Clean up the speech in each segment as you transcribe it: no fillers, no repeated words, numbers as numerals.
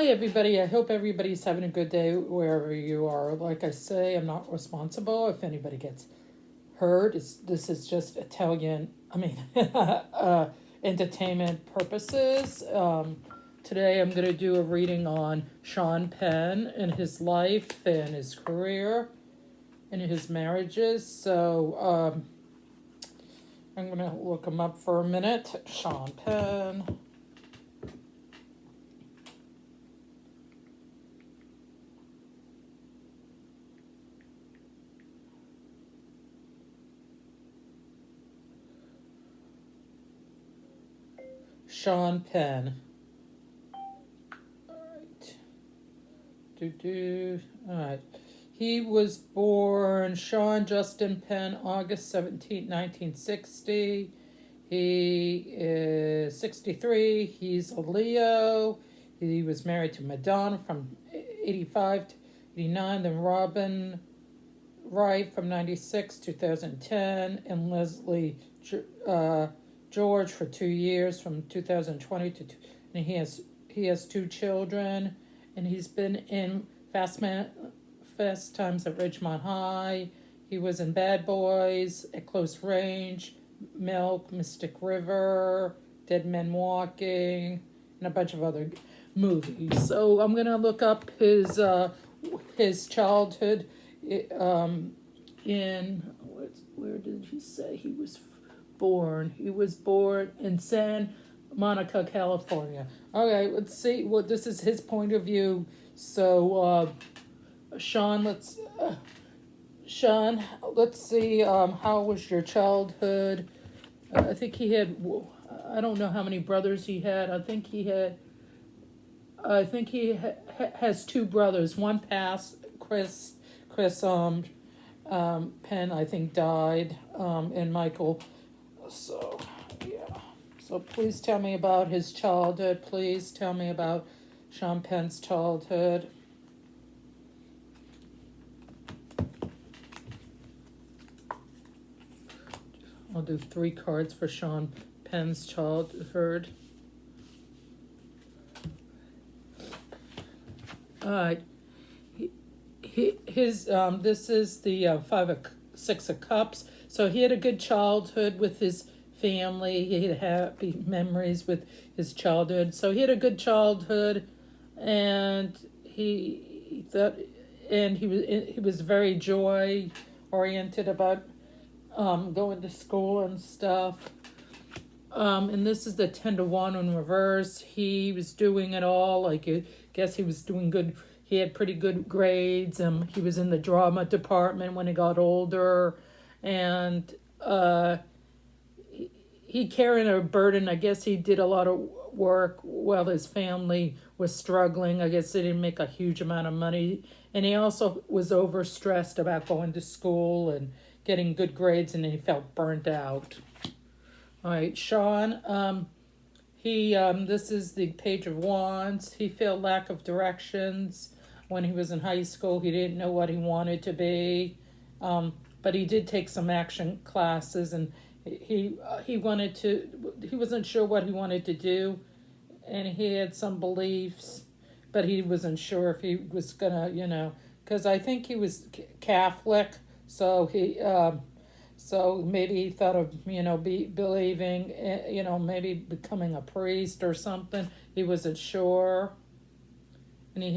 Hi, everybody. I hope everybody's having a good day wherever you are. Like I say, I'm not responsible if anybody gets hurt. This is just entertainment purposes. Today I'm going to do a reading on Sean Penn and his life and his career and his marriages. So I'm going to look him up for a minute. Sean Penn. Sean Penn. Alright. Alright. He was born Sean Justin Penn, August 17, 1960. He is 63. He's a Leo. He was married to Madonna from 85 to 89, then Robin Wright from 96 to 2010, and Leslie George for 2 years from 2020 to and he has 2 children, and he's been in Fast Times at Ridgemont High. He was in Bad Boys, At Close Range, Milk, Mystic River, Dead Men Walking, and a bunch of other movies. So I'm gonna look up his childhood where did he say he was born? He was born in San Monica, California. Okay, let's see. Well, this is his point of view. So, Sean, let's see. How was your childhood? I think he had. I don't know how many brothers he had. I think he has 2 brothers. One passed. Chris Penn, I think, died. And Michael. So, yeah. So please tell me about his childhood. Please tell me about Sean Penn's childhood. I'll do 3 cards for Sean Penn's childhood. All right. This is the 6 of Cups. So he had a good childhood with his family. He had happy memories with his childhood. So he had a good childhood, and he was very joy oriented about going to school and stuff. And this is the 10 to 1 in reverse. He was doing it all. I guess he was doing good. He had pretty good grades. He was in the drama department when he got older, and he carried a burden. I guess he did a lot of work while his family was struggling. I guess they didn't make a huge amount of money, and he also was overstressed about going to school and getting good grades, and he felt burnt out. All right, Sean. This is the Page of Wands. He felt lack of directions when he was in high school. He didn't know what he wanted to be, but he did take some action classes, and he wasn't sure what he wanted to do, and he had some beliefs, but he wasn't sure if he was gonna, because I think he was Catholic, so so maybe he thought of, believing, maybe becoming a priest or something. He wasn't sure. And he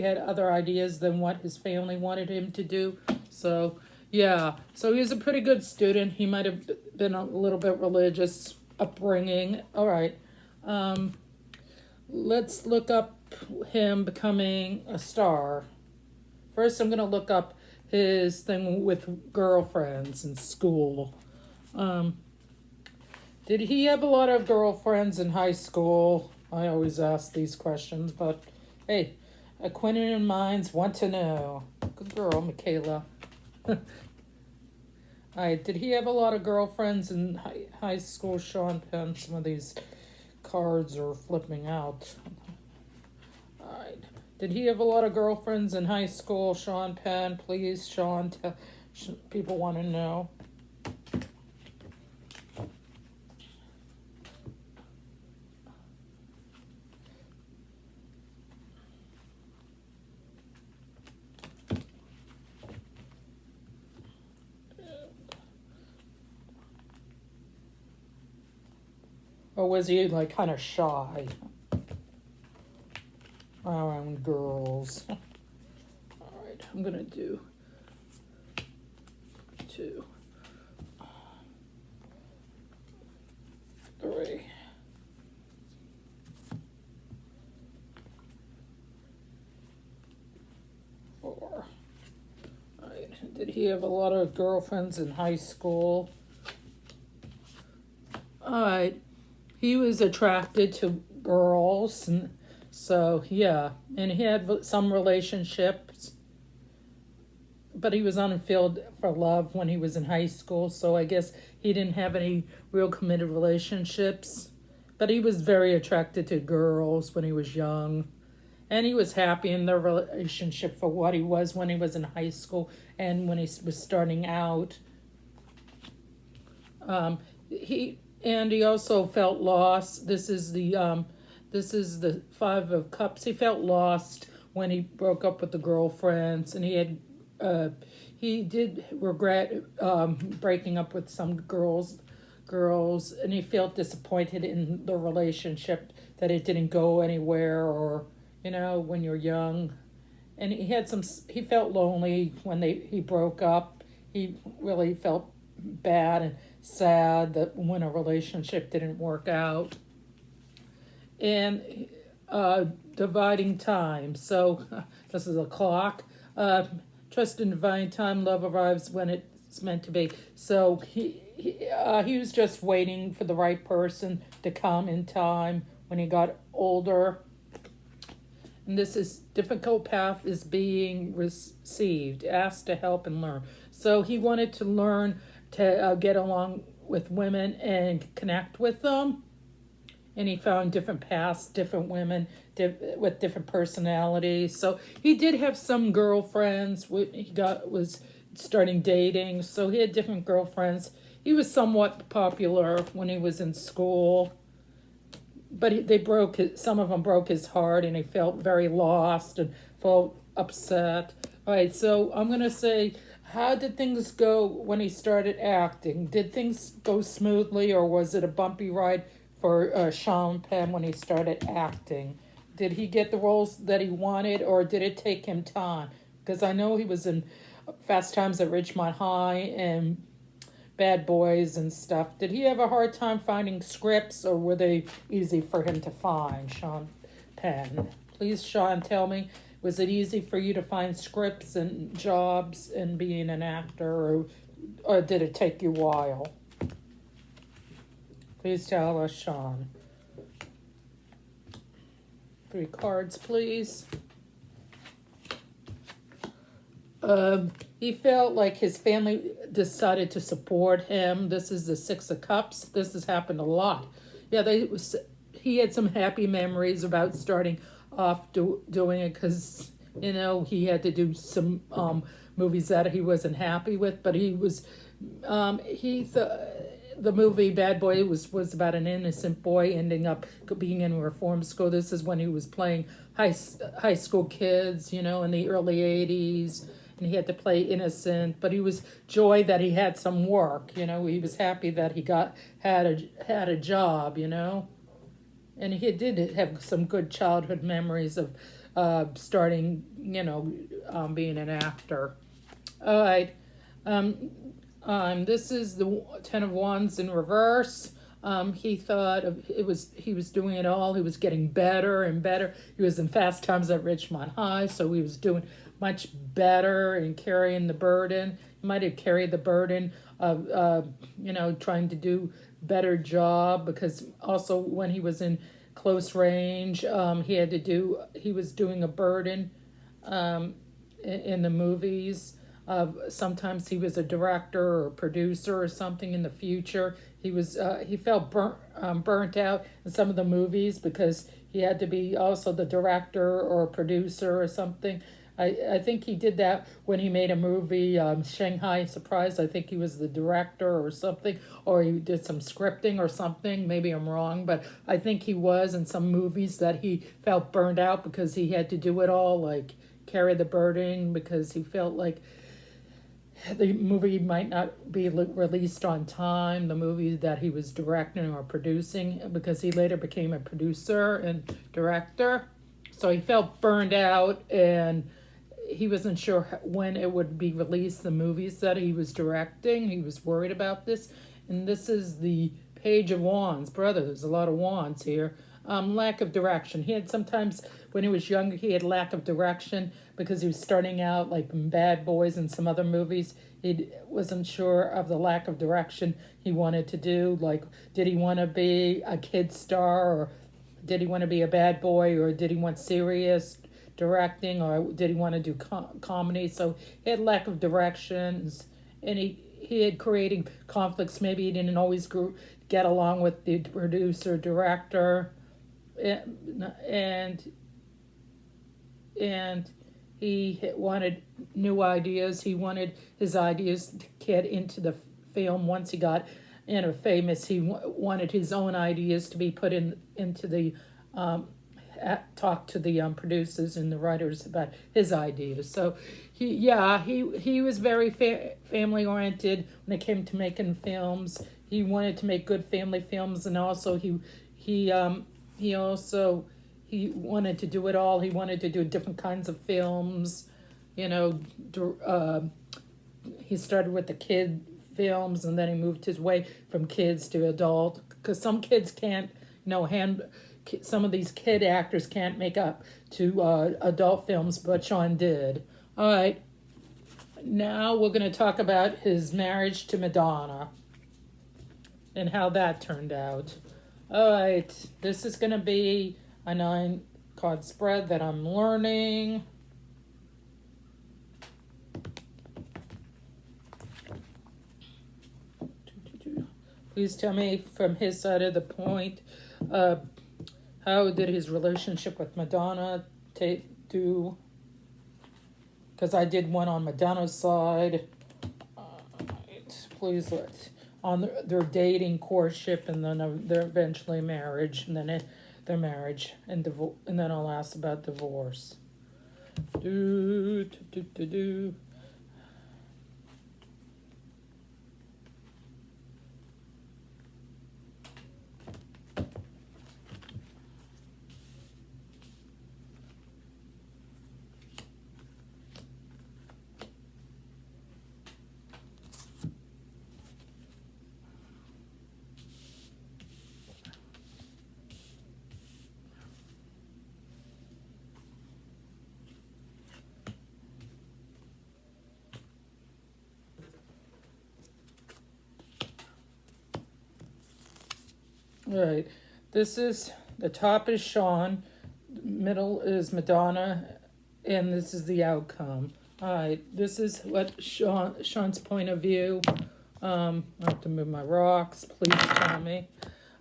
had other ideas than what his family wanted him to do. So, yeah. So he was a pretty good student. He might have been a little bit religious upbringing. All right. Let's look up him becoming a star. First, I'm going to look up his thing with girlfriends in school. Did he have a lot of girlfriends in high school? I always ask these questions, but hey, acquainted minds want to know. Good girl, Michaela. All right, did he have a lot of girlfriends in high school, Sean Penn? Some of these cards are flipping out. All right. Did he have a lot of girlfriends in high school, Sean Penn? Please, Sean, people want to know. or was he like kind of shy around girls? All right, I'm gonna do 2, 3, 4. All right. Did he have a lot of girlfriends in high school? All right. He was attracted to girls, and so yeah, and he had some relationships, but he was unfilled for love when he was in high school, so I guess he didn't have any real committed relationships. But he was very attracted to girls when he was young. And he was happy in their relationship for what he was when he was in high school and when he was starting out. He also felt lost. This is the 5 of Cups. He felt lost when he broke up with the girlfriends, and he did regret breaking up with some girls, and he felt disappointed in the relationship that it didn't go anywhere, or when you're young. And he felt lonely when he broke up. He really felt bad and sad that when a relationship didn't work out. And dividing time. So this is a clock. Trust in divine time. Love arrives when it's meant to be. So he was just waiting for the right person to come in time when he got older. And this is difficult path is being received, asked to help and learn. So he wanted to learn to get along with women and connect with them. And he found different paths, different women with different personalities. So he did have some girlfriends. Was starting dating. So he had different girlfriends. He was somewhat popular when he was in school. But some of them broke his heart, and he felt very lost and felt upset. All right, so I'm going to say, how did things go when he started acting? Did things go smoothly, or was it a bumpy ride for Sean Penn when he started acting? Did he get the roles that he wanted, or did it take him time? Because I know he was in Fast Times at Ridgemont High and Bad Boys and stuff. Did he have a hard time finding scripts, or were they easy for him to find, Sean Penn? Please, Sean, tell me, was it easy for you to find scripts and jobs and being an actor, or did it take you a while? Please tell us, Sean. 3 cards, please. He felt like his family decided to support him. This is the 6 of Cups. This has happened a lot. Yeah, he had some happy memories about starting off doing it because, he had to do some movies that he wasn't happy with. But the movie Bad Boy was about an innocent boy ending up being in reform school. This is when he was playing high school kids, in the early 80s. And he had to play innocent, but he was joy that he had some work. He was happy that he had a job. And he did have some good childhood memories of starting. Being an actor. All right. This is the 10 of Wands in reverse. He thought he was doing it all. He was getting better and better. He was in Fast Times at Ridgemont High, so he was doing much better and carrying the burden. He might have carried the burden of, trying to do better job, because also when he was in close range, he was doing a burden in the movies. Sometimes he was a director or a producer or something in the future. He felt burnt out in some of the movies because he had to be also the director or a producer or something. I think he did that when he made a movie, Shanghai Surprise. I think he was the director or something, or he did some scripting or something. Maybe I'm wrong, but I think he was in some movies that he felt burned out because he had to do it all, like carry the burden, because he felt like the movie might not be released on time, the movie that he was directing or producing, because he later became a producer and director. So he felt burned out, and he wasn't sure when it would be released, the movies that he was directing. He was worried about this. And this is the Page of Wands. Brother, there's a lot of wands here. Lack of direction. He had sometimes, when he was younger, he had lack of direction because he was starting out like in Bad Boys and some other movies. He wasn't sure of the lack of direction he wanted to do. Like, did he want to be a kid star, or did he want to be a bad boy, or did he want serious directing, or did he want to do comedy? So he had lack of directions, and he had creating conflicts. Maybe he didn't always get along with the producer director, and he wanted new ideas. He wanted his ideas to get into the film. Once he got famous, he wanted his own ideas to be put into the talk to the producers and the writers about his ideas. So he was very family oriented when it came to making films. He wanted to make good family films, and also he wanted to do it all. He wanted to do different kinds of films. He started with the kid films, and then he moved his way from kids to adult, because some kids can't, some of these kid actors can't make up to adult films, but Sean did. All right, now we're going to talk about his marriage to Madonna and how that turned out. All right, this is going to be a 9-card spread that I'm learning. Please tell me from his side of the point, how did his relationship with Madonna do? Because I did one on Madonna's side. Please on their dating, courtship, and then their eventually marriage, and then their marriage and and then I'll ask about divorce. All right, this is, the top is Sean, middle is Madonna, and this is the outcome. All right, this is what Sean's point of view. I have to move my rocks. Please tell me.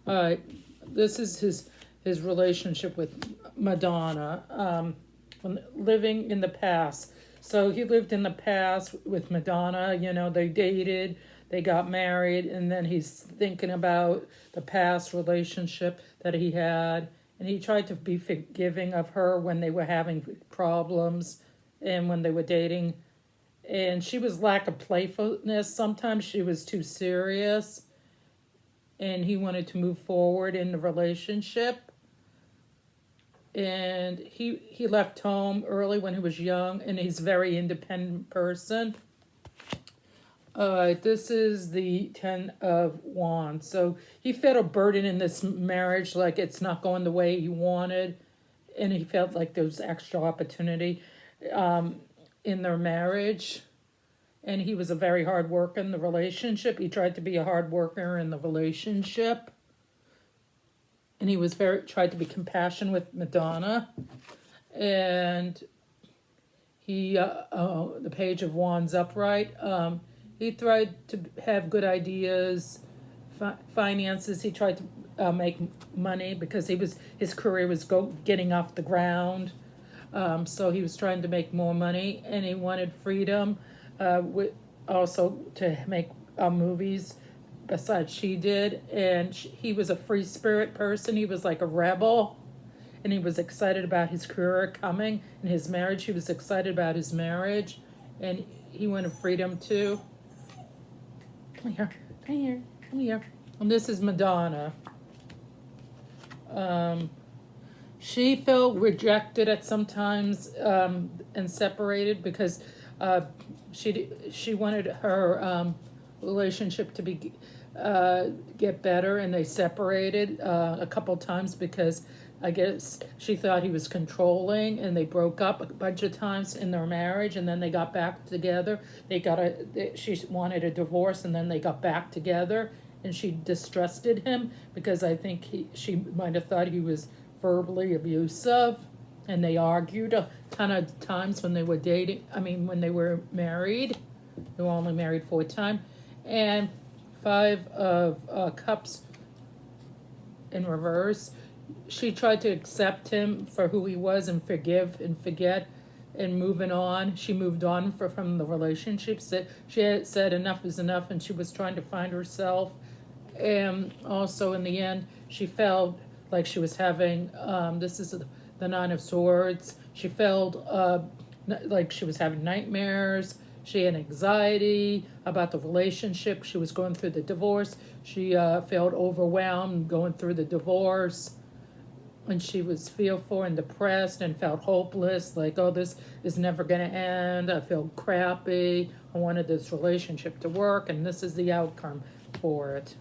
All right, this is his relationship with Madonna. When living in the past. So he lived in the past with Madonna. They dated. They got married, and then he's thinking about the past relationship that he had, and he tried to be forgiving of her when they were having problems and when they were dating. And she was lack of playfulness. Sometimes she was too serious, and he wanted to move forward in the relationship. And he left home early when he was young, and he's a very independent person. This is the 10 of Wands. So he felt a burden in this marriage, like it's not going the way he wanted, and he felt like there was extra opportunity in their marriage. And he was a very hard worker in the relationship. He tried to be a hard worker in the relationship. And he was tried to be compassionate with Madonna. And he, the Page of Wands upright, he tried to have good ideas, finances. He tried to make money because his career was getting off the ground. So he was trying to make more money, and he wanted freedom, also to make movies besides she did. And he was a free spirit person. He was like a rebel, and he was excited about his career coming. In his marriage, he was excited about his marriage. and he wanted freedom too. Come here, come here, come here. And this is Madonna. She felt rejected at sometimes and separated because she wanted her relationship to be get better, and they separated a couple times because I guess she thought he was controlling, and they broke up a bunch of times in their marriage, and then they got back together. She wanted a divorce, and then they got back together, and she distrusted him because I think she might have thought he was verbally abusive, and they argued a ton of times when they were dating. I mean, when they were married. They were only married 4 times. And 5 of Cups in reverse. She tried to accept him for who he was and forgive and forget and moving on. She moved on from the relationships that she had said enough is enough, and she was trying to find herself. And also in the end, she felt like she was having, this is the 9 of Swords. She felt like she was having nightmares. She had anxiety about the relationship. She was going through the divorce. She felt overwhelmed going through the divorce. And she was fearful and depressed and felt hopeless, like, oh, this is never going to end. I feel crappy. I wanted this relationship to work, and this is the outcome for it.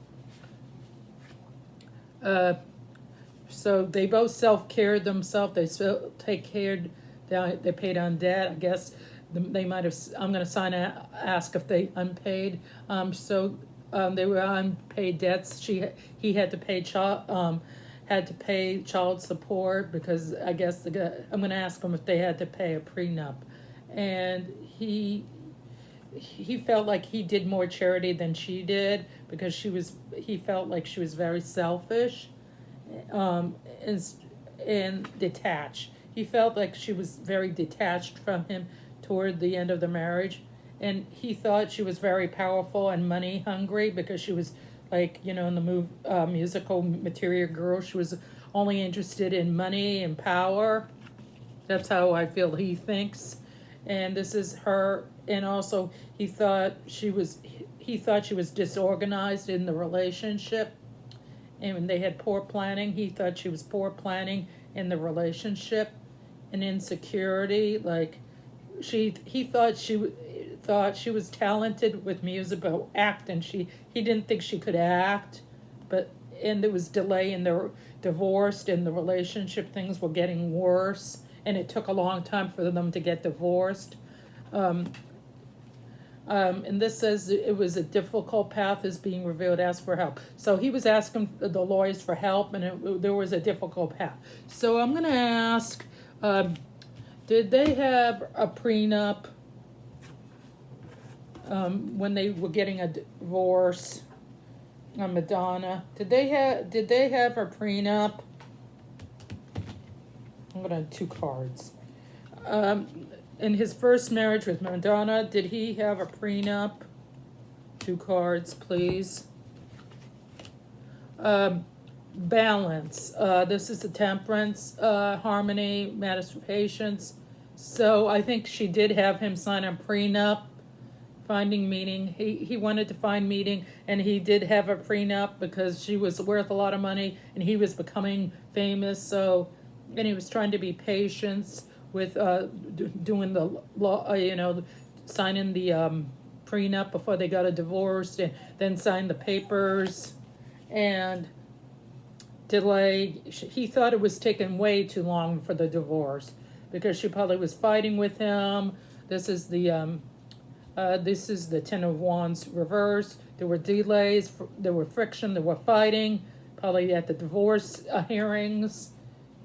So they both self-cared themselves. They still take care. They paid on debt. I guess they might have. I'm going to ask if they unpaid. They were unpaid debts. He had to pay child support because I guess I'm going to ask him if they had to pay a prenup, and he felt like he did more charity than she did because he felt like she was very selfish, and detached. He felt like she was very detached from him toward the end of the marriage, and he thought she was very powerful and money hungry because she was like, in the musical Material Girl, she was only interested in money and power. That's how I feel he thinks. And this is her. And also he thought she was disorganized in the relationship. And when they had poor planning, he thought she was poor planning in the relationship. And insecurity, like he thought she was talented with music, but acting, he didn't think she could act. And there was delay in their divorce, and the relationship, things were getting worse, and it took a long time for them to get divorced. And this says it was a difficult path is being revealed, ask for help. So he was asking the lawyers for help, and there was a difficult path. So I'm going to ask, did they have a prenup when they were getting a divorce? Madonna, did they have a prenup? I'm going to have 2 cards. In his first marriage with Madonna, did he have a prenup? 2 cards, please. Balance. This is the Temperance, harmony, matters for patience. So I think she did have him sign a prenup. Finding meaning. He wanted to find meaning, and he did have a prenup because she was worth a lot of money, and he was becoming famous. So, and he was trying to be patient with doing the law, signing the prenup before they got a divorce, and then sign the papers, and delay. He thought it was taking way too long for the divorce because she probably was fighting with him. This is the 10 of Wands reverse. There were delays, there were friction, there were fighting, probably at the divorce hearings.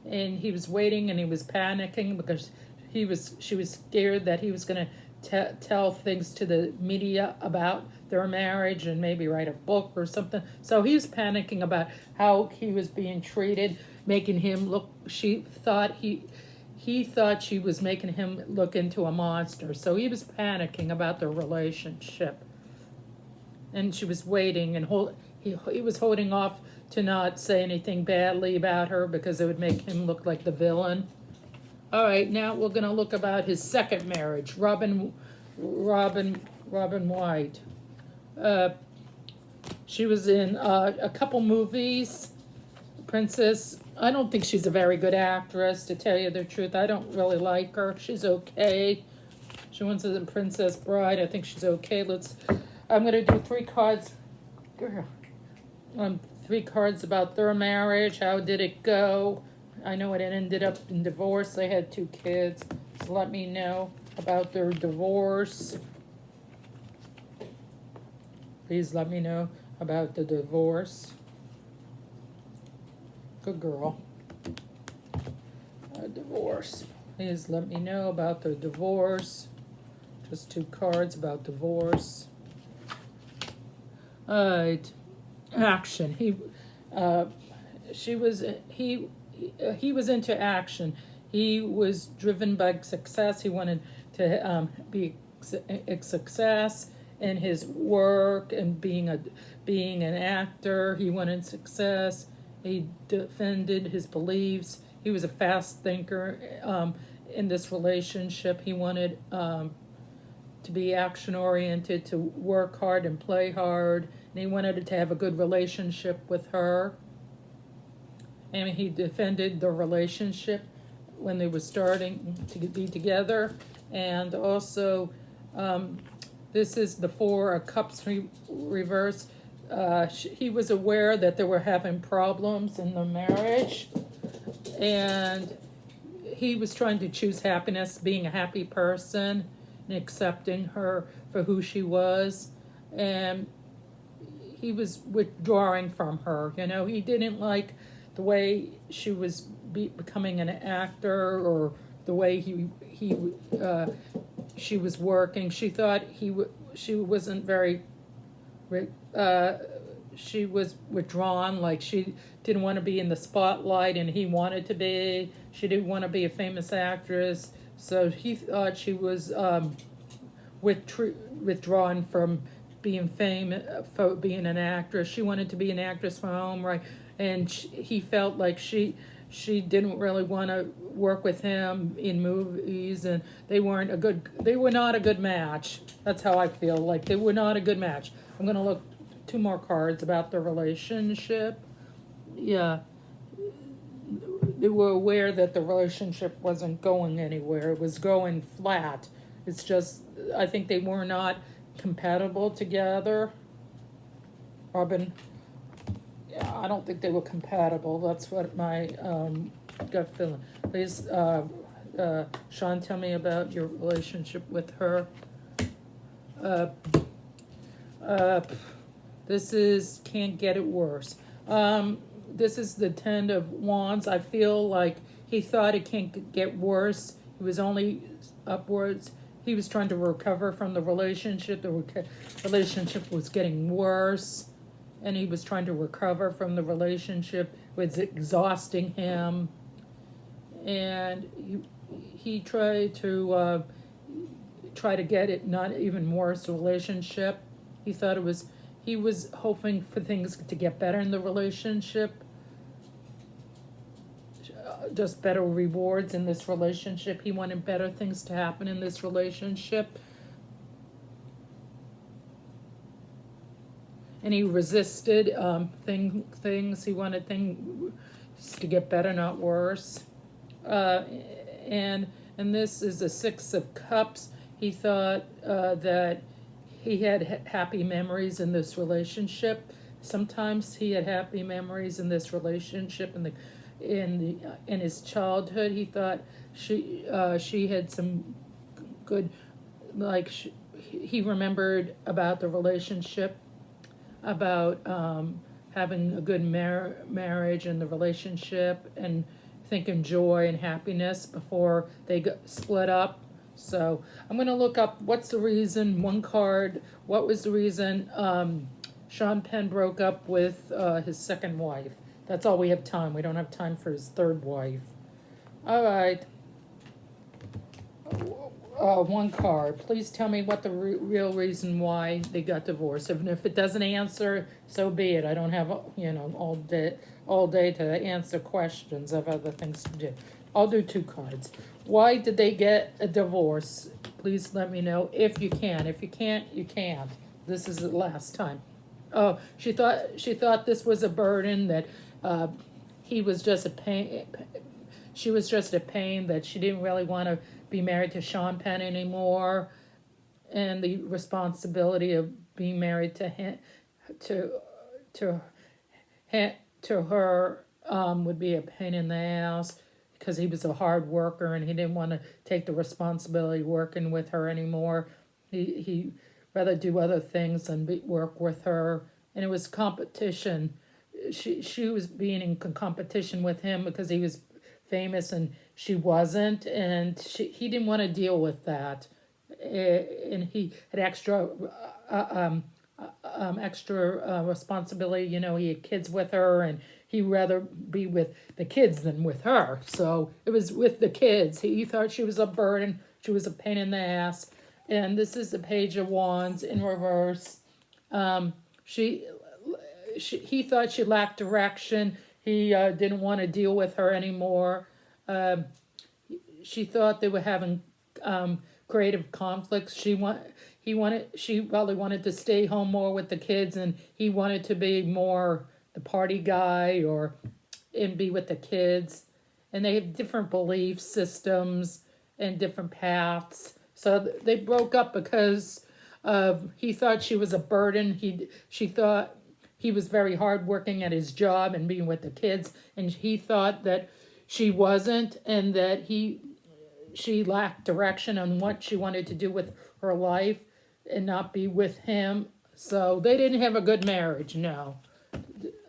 And he was waiting and he was panicking because she was scared that he was going to tell things to the media about their marriage and maybe write a book or something. So he was panicking about how he was being treated, making him look, he thought she was making him look into a monster. So he was panicking about their relationship. And she was waiting, and he was holding off to not say anything badly about her because it would make him look like the villain. All right, now we're going to look about his second marriage. Robin Robin White. Uh, she was in a couple movies. Princess. I don't think she's a very good actress, to tell you the truth. I don't really like her. She's okay. She wants to the Princess Bride. I think she's okay. I'm gonna do 3 cards. Girl. 3 cards about their marriage. How did it go? I know it ended up in divorce. They had 2 kids. So let me know about their divorce. Please let me know about the divorce. Good girl. Divorce. Please let me know about the divorce. Just 2 cards about divorce. Alright. Action. He was into action. He was driven by success. He wanted to be a success in his work and being an actor. He wanted success. He defended his beliefs. He was a fast thinker in this relationship. He wanted to be action oriented, to work hard and play hard, and he wanted to have a good relationship with her. And he defended the relationship when they were starting to be together. And also, this is the 4 of Cups reverse. He was aware that they were having problems in the marriage, and he was trying to choose happiness, being a happy person, and accepting her for who she was. And he was withdrawing from her. You know, he didn't like the way she was becoming an actor, or the way she was working. She thought she wasn't very. She was withdrawn, like she didn't want to be in the spotlight, and he wanted to be. She didn't want to be a famous actress, so he thought she was withdrawn from being famous, for being an actress. She wanted to be an actress from home, right? And he felt like she didn't really want to work with him in movies, and they were not a good match. That's how I feel, like they were not a good match. I'm gonna look 2 more cards about the relationship. Yeah, they were aware that the relationship wasn't going anywhere. It was going flat. It's just, I think they were not compatible together. Robin, yeah, I don't think they were compatible. That's what my gut feeling. Please, Sean, tell me about your relationship with her. This is can't get it worse. This is the 10 of Wands. I feel like he thought it can't get worse. It was only upwards. He was trying to recover from the relationship. The relationship was getting worse, and he was trying to recover from the relationship. It was exhausting him, and he tried to get it not even worse relationship. He was hoping for things to get better in the relationship, just better rewards in this relationship. He wanted better things to happen in this relationship. And he resisted things. He wanted things to get better, not worse. And this is the 6 of Cups. He thought that he had happy memories in this relationship. Sometimes he had happy memories in this relationship. In his childhood, he thought she had some good, like he remembered about the relationship, about having a good marriage and the relationship, and thinking joy and happiness before they split up. So I'm going to look up what's the reason, 1 card, what was the reason Sean Penn broke up with his 2nd wife. That's all we have time. We don't have time for his 3rd wife. All right. 1 card. Please tell me what the real reason why they got divorced. If it doesn't answer, so be it. I don't have all day to answer questions. I have other things to do. I'll do 2 cards. Why did they get a divorce? Please let me know if you can. If you can't, you can't. This is the last time. Oh, she thought this was a burden, that he was just a pain. She was just a pain, that she didn't really want to be married to Sean Penn anymore, and the responsibility of being married to him, to to to her, would be a pain in the ass, because he was a hard worker and he didn't want to take the responsibility working with her anymore. He rather do other things than work with her, and it was competition. She was being in competition with him because he was famous and she wasn't, and he didn't want to deal with that. And he had extra responsibility. You know, he had kids with her, and he'd rather be with the kids than with her. So it was with the kids. He thought she was a burden. She was a pain in the ass. And this is the Page of Wands in reverse. He thought she lacked direction. He didn't want to deal with her anymore. She thought they were having creative conflicts. She probably wanted to stay home more with the kids, and he wanted to be more the party guy and be with the kids. And they have different belief systems and different paths. So they broke up because he thought she was a burden. She thought he was very hardworking at his job and being with the kids, and he thought that she wasn't, and that she lacked direction on what she wanted to do with her life and not be with him. So they didn't have a good marriage, no.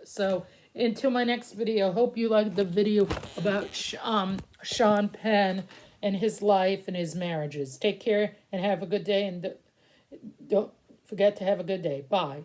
So until my next video, hope you liked the video about Sean Penn and his life and his marriages. Take care and have a good day, and don't forget to have a good day. Bye.